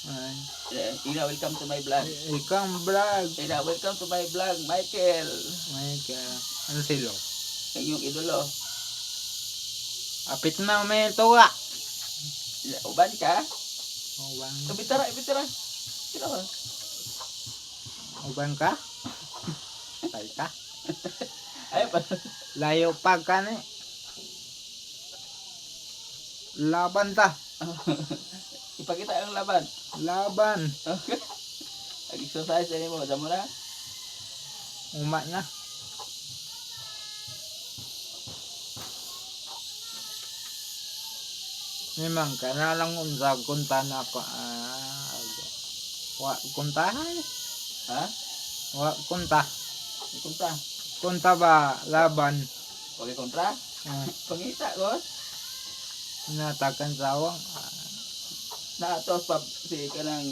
Ay, Ina, welcome to my vlog. ikaw ang vlog. Ina, welcome to my vlog, Michael. Ay, ka. Ano silo? Ang iyong idolo. Apit na may tuwa. Uban ka? Ubang, Ibitara, ibitara. Sino ka? ubang ka? Tay ka? Ay, pa. Layo pa ka ni. Laban ta. Ipakita ang laban. Laban. Okay. Nag-exercise na mo. Damo na. Uma na. Memang kana lang unsa kunta na ako. Wa kunta. Ha? Wa kunta. Ikunta. Kunta ba laban? Okay, kontra. Pangita ko. Natakan sawang. Naatos pa si kanang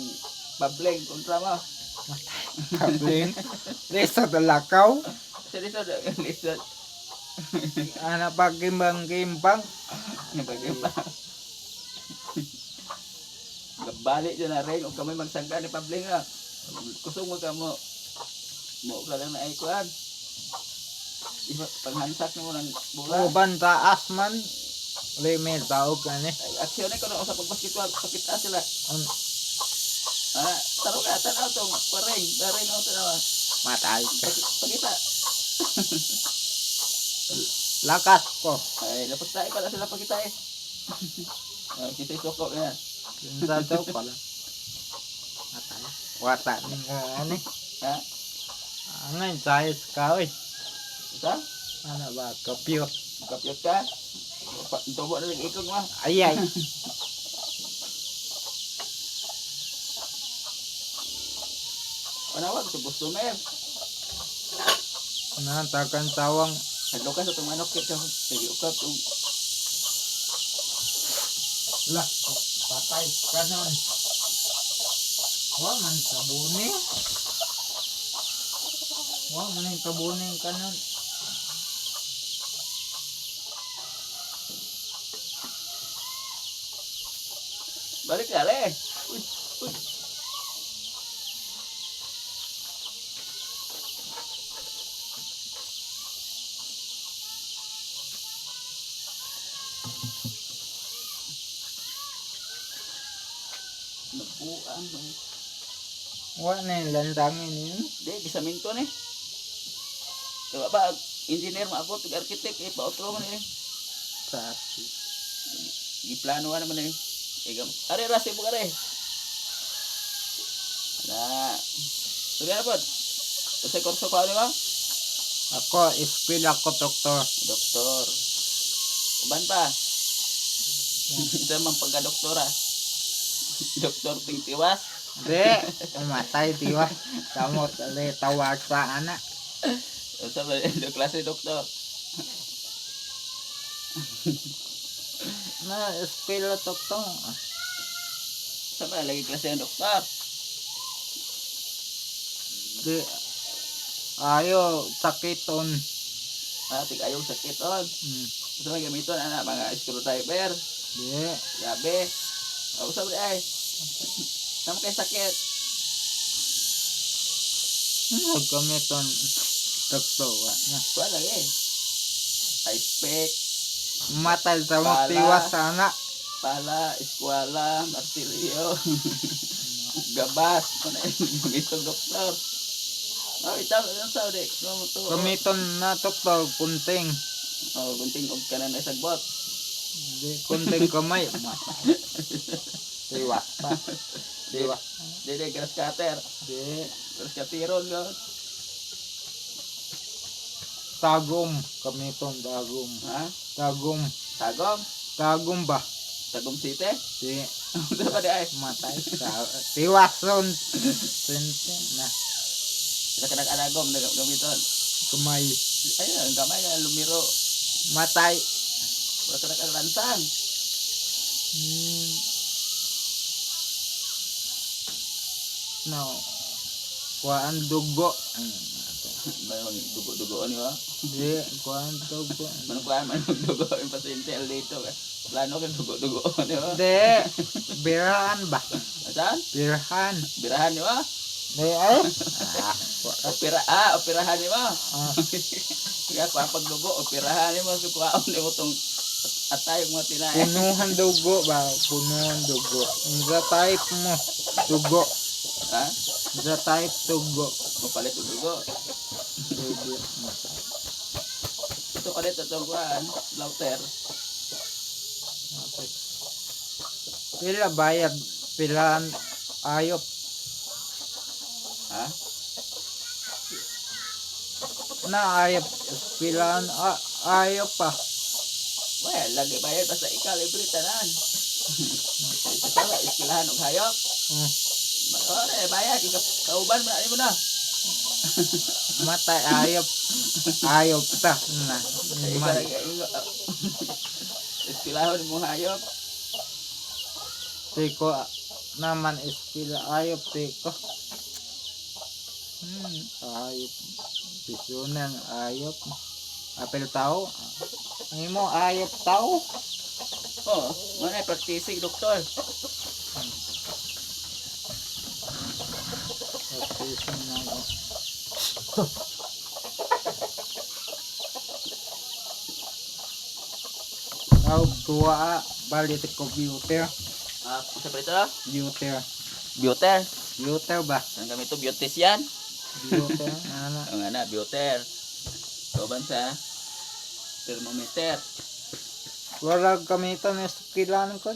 pableng kontra mo. Kabling. Lesa talakaw. Sa lisod, ang lisod. Anak pagimbang-gimbang. Bagay pa. Balik dyan na rin. Huwag kami magsangga ni pableng ha. Kusong mo ka mo. Mo ka lang na ikuan. Panghansak mo ng bola. Uban taas man. Limit tao ka ni. Aksyon ko na usap pag-basketball. Pakita sila. Taro ka. Tanaw itong pareng. Daring ako tanaw. Matay ka. Pakita. Lakas ko. Ay, lapos tayo pala sila pakita eh. Kita soko na. Kinsa daw pala. Matay. Wata ni nga ani. Ha? Angay size ka oy. Isa? Ano ba kapyot. Kapyot ka? Tubo na ikog mo. Ayay. Panawag sa customer. Natakan sawang. Hadlo ka sa itong manok kit. Sige, ukap itong La. Patay ka nun. Wa man sabuni. Wa man sabuni ka nun. balik ka le. Uy, uy. Nabuan mo. Wa na yung landangin yun. Di, gisaminto ni. Diba ba, engineer mo ako, tig-architect, pautro mo ni. Sapi. Iplano ka naman eh. Are, rasi mo ka rin. Na, sabi na po, sa kurso pa, di ba? Ako, ispil ako, doktor. Doktor. Uban pa. Ito naman pagka-doktora. Doktor Tingtiwas. Di, umatay, diwa. Samot, tawag sa anak. Sabi, klase doktor. Na, ispil doktor. Sabi, lagi klase ng doktor. Di, ayo, sakiton. Tig ayaw sakit on. Gusto mo gamiton, anak, mga screwdriver. Di, Gabi. O, sabi ay. Naman kayo sakit. nagkamiton, doktor. Na. Kuha lagi. Ice pick, Matay sa mo, Pala. tiwas sa anak. pala, eskwala, martilyo, gabas. Ano yung itong doktor? Oh, itaw, ang sabi. Kamiton na doktor, kunting. Oh, gunting og ka na nasagbot. Di, kunting kamay. Matay. Tiwas pa. Tiwas. Dede, grass cutter. Di, Grass cutteron ko. tagom. Kamiton, tagom. Ha? Tagom. Tagom? Tagom ba? Tagom City? Di, Ano ba di ay? matay. Tiwason. Sente na. Sa kanag-anagom na gamiton. Kamay. Ayun, ang kamay na lumiro. Matay. Wala ka nag-alansan. No. Kuhaan dugo. May dugo-dugoon niyo. Di, kuhan dugo. Manukuan man dugo yung pasyente dito. Plano ka dugo-dugoon niyo. Di, birahan ba? Saan? Birahan. Birahan niyo. Di ay. Operahan niyo. Ah, Kaya pag dugo, operahan niyo sukuaon niyo tong atay mo tinae. punuhan dugo ba? Punuhan dugo. Nga type mo. Dugo. Ha? Nga type dugo. Mapalit og dugo. Ito ulit itong kuhaan, lauter. Okay. Pila bayad? Pilaan ayop. Ha? Na ayop. Pilaan ayop pa. Well, lagi bayad basta ikaw libre tanan. Ito sa iskilahan og hayop. Hmm. Ore, bayad kauban mo na. Matay ayop. Ayop ta. Na. Ikaw iskilahon mo hayop. Tiko naman ispila ayop tiko. Ayop. Pisunang ayop. Apel tao. Ini mo ayop tao. Oh, mana praktisik doktor. Pisun na ako. Tao tua balik ke computer. Sa preto? Computer. Bioter. Computer ba? Ang kami to beautician. Computer. Ano? Ang ana bioter. Kauban sa thermometer. Wala gamitan ng skilan ko.